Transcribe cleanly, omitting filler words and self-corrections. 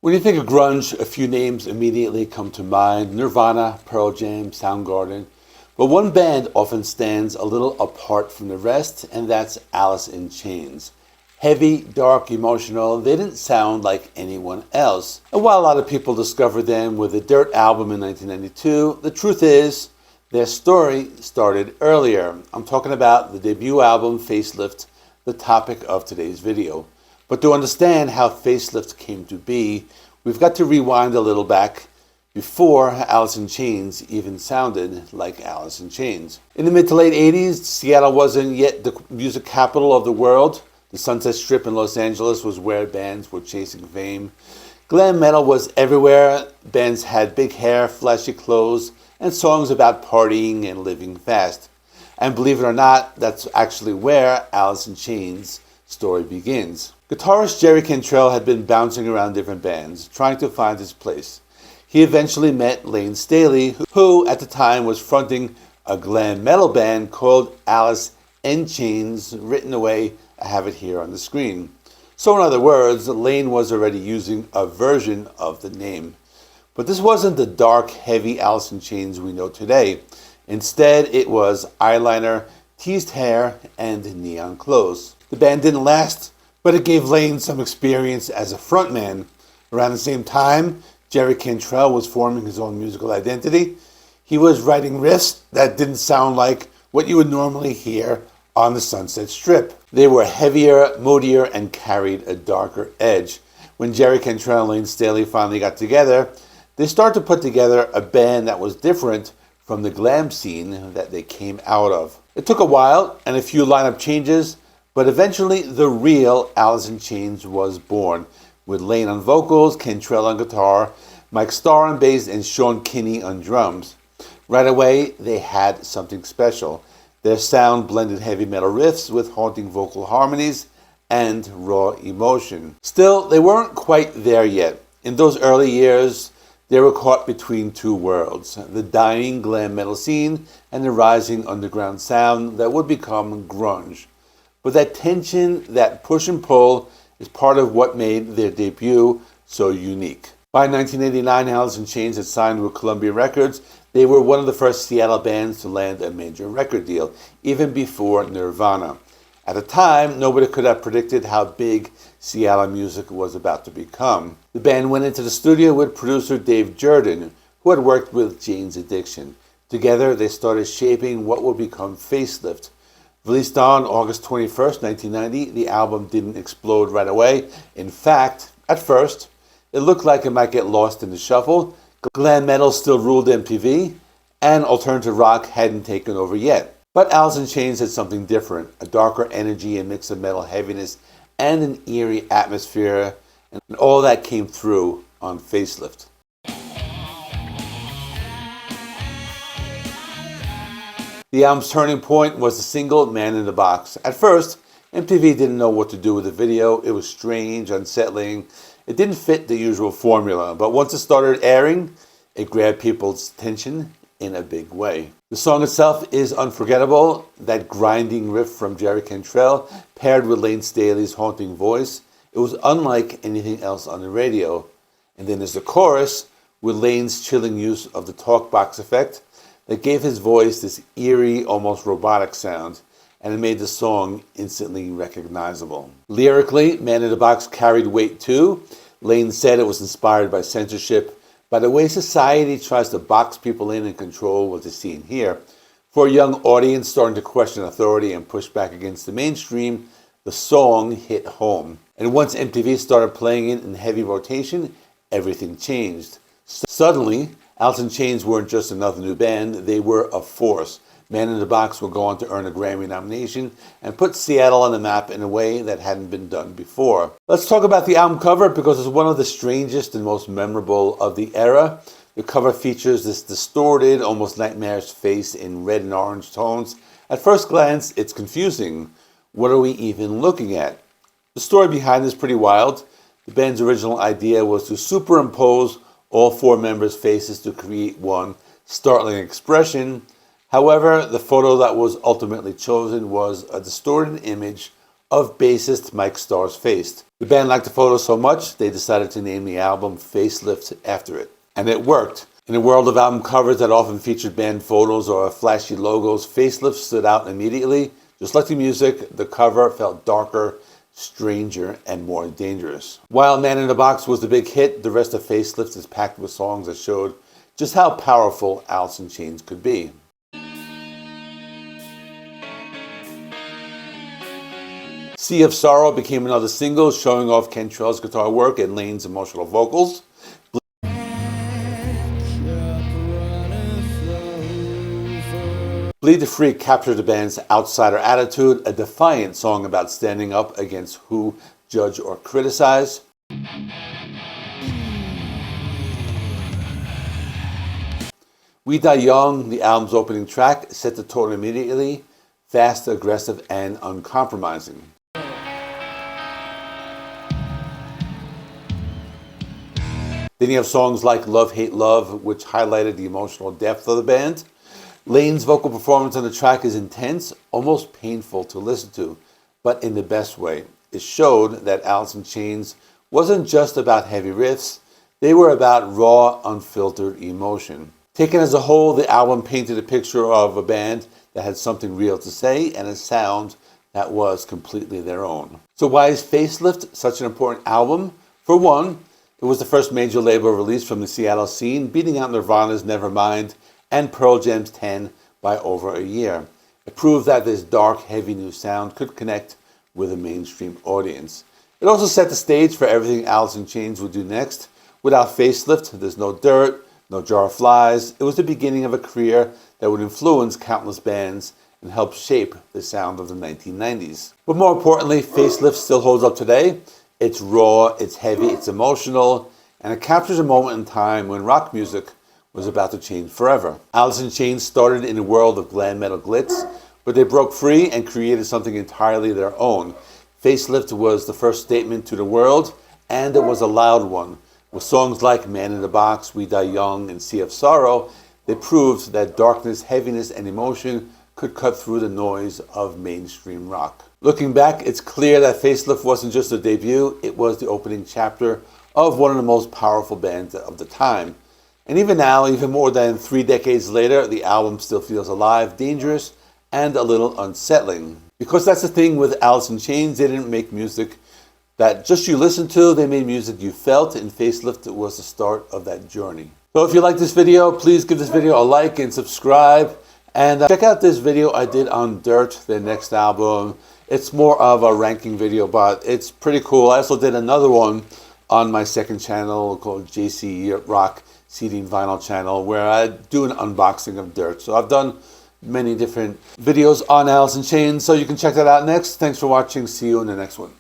When you think of grunge, a few names immediately come to mind: Nirvana, Pearl Jam, Soundgarden. But one band often stands a little apart from the rest, and that's Alice in Chains. Heavy, dark, emotional, they didn't sound like anyone else. And while a lot of people discovered them with the Dirt album in 1992, the truth is, their story started earlier. I'm talking about the debut album, Facelift, the topic of today's video. But to understand how Facelift came to be, we've got to rewind a little back before Alice in Chains even sounded like Alice in Chains. In the mid to late 80s, Seattle wasn't yet the music capital of the world. The Sunset Strip in Los Angeles was where bands were chasing fame. Glam metal was everywhere. Bands had big hair, flashy clothes, and songs about partying and living fast. And believe it or not, that's actually where Alice in Chains' story begins. Guitarist Jerry Cantrell had been bouncing around different bands, trying to find his place. He eventually met Layne Staley, who at the time was fronting a glam metal band called Alice in Chains. Written away, I have it here on the screen. So in other words, Layne was already using a version of the name. But this wasn't the dark, heavy Alice in Chains we know today. Instead, it was eyeliner, teased hair, and neon clothes. The band didn't last, but it gave Layne some experience as a frontman. Around the same time, Jerry Cantrell was forming his own musical identity. He was writing riffs that didn't sound like what you would normally hear on the Sunset Strip. They were heavier, moodier, and carried a darker edge. When Jerry Cantrell and Layne Staley finally got together, they started to put together a band that was different from the glam scene that they came out of. It took a while and a few lineup changes, but eventually the real Alice in Chains was born, with Layne on vocals, Cantrell on guitar, Mike Starr on bass, and Sean Kinney on drums. Right away, they had something special. Their sound blended heavy metal riffs with haunting vocal harmonies and raw emotion. Still, they weren't quite there yet. In those early years, they were caught between two worlds: the dying glam metal scene and the rising underground sound that would become grunge. But that tension, that push and pull, is part of what made their debut so unique. By 1989, Alice in Chains had signed with Columbia Records. They were one of the first Seattle bands to land a major record deal, even before Nirvana. At the time, nobody could have predicted how big Seattle music was about to become. The band went into the studio with producer Dave Jordan, who had worked with Jane's Addiction. Together, they started shaping what would become Facelift. Released on August 21st, 1990, the album didn't explode right away. In fact, at first, it looked like it might get lost in the shuffle. Glam metal still ruled MTV, and alternative rock hadn't taken over yet. But Alice in Chains had something different: a darker energy, a mix of metal heaviness, and an eerie atmosphere, and all that came through on Facelift. The album's turning point was the single Man in the Box. At first, MTV didn't know what to do with the video. It was strange, unsettling. It didn't fit the usual formula, but once it started airing, it grabbed people's attention in a big way. The song itself is unforgettable. That grinding riff from Jerry Cantrell, paired with Layne Staley's haunting voice, it was unlike anything else on the radio. And then there's the chorus, with Layne's chilling use of the talk box effect, that gave his voice this eerie, almost robotic sound, and it made the song instantly recognizable. Lyrically, Man in the Box carried weight too. Layne said it was inspired by censorship, by the way society tries to box people in and control what they see and hear. For a young audience starting to question authority and push back against the mainstream, the song hit home. And once MTV started playing it in heavy rotation, everything changed. Suddenly, Alice in Chains weren't just another new band, they were a force. Man in the Box would go on to earn a Grammy nomination and put Seattle on the map in a way that hadn't been done before. Let's talk about the album cover, because it's one of the strangest and most memorable of the era. The cover features this distorted, almost nightmarish face in red and orange tones. At first glance, it's confusing. What are we even looking at? The story behind this is pretty wild. The band's original idea was to superimpose all four members' faces to create one startling expression. However, the photo that was ultimately chosen was a distorted image of bassist Mike Starr's face. The band liked the photos so much, they decided to name the album Facelift after it. And it worked. In a world of album covers that often featured band photos or flashy logos, Facelift stood out immediately. Just like the music, the cover felt darker, stranger, and more dangerous. While Man in the Box was the big hit, the rest of Facelift is packed with songs that showed just how powerful Alice in Chains could be. Sea of Sorrow became another single, showing off Cantrell's guitar work and Layne's emotional vocals. Bleed the Freak captured the band's outsider attitude, a defiant song about standing up against who judge or criticize. We Die Young, the album's opening track, set the tone immediately, fast, aggressive, and uncompromising. Then you have songs like Love, Hate, Love, which highlighted the emotional depth of the band. Layne's vocal performance on the track is intense, almost painful to listen to, but in the best way. It showed that Alice in Chains wasn't just about heavy riffs, they were about raw, unfiltered emotion. Taken as a whole, the album painted a picture of a band that had something real to say and a sound that was completely their own. So why is Facelift such an important album? For one, it was the first major label release from the Seattle scene, beating out Nirvana's Nevermind and Pearl Jam's 10 by over a year. It proved that this dark, heavy new sound could connect with a mainstream audience. It also set the stage for everything Alice in Chains would do next. Without Facelift, there's no Dirt, no Jar of Flies. It was the beginning of a career that would influence countless bands and help shape the sound of the 1990s. But more importantly, Facelift still holds up today. It's raw, it's heavy, it's emotional, and it captures a moment in time when rock music was about to change forever. Alice in Chains started in a world of glam metal glitz, but they broke free and created something entirely their own. Facelift was the first statement to the world, and it was a loud one. With songs like Man in the Box, We Die Young, and Sea of Sorrow, they proved that darkness, heaviness, and emotion could cut through the noise of mainstream rock. Looking back, it's clear that Facelift wasn't just a debut, it was the opening chapter of one of the most powerful bands of the time. And even now, even more than 3 decades later, the album still feels alive, dangerous, and a little unsettling. Because that's the thing with Alice in Chains, they didn't make music that just you listened to, they made music you felt, and Facelift was the start of that journey. So if you like this video, please give this video a like and subscribe. And check out this video I did on Dirt, their next album. It's more of a ranking video, but it's pretty cool. I also did another one on my second channel called JC Rock Seeding Vinyl channel, where I do an unboxing of Dirt. So I've done many different videos on Alice in Chains, so you can check that out next. Thanks for watching. See you in the next one.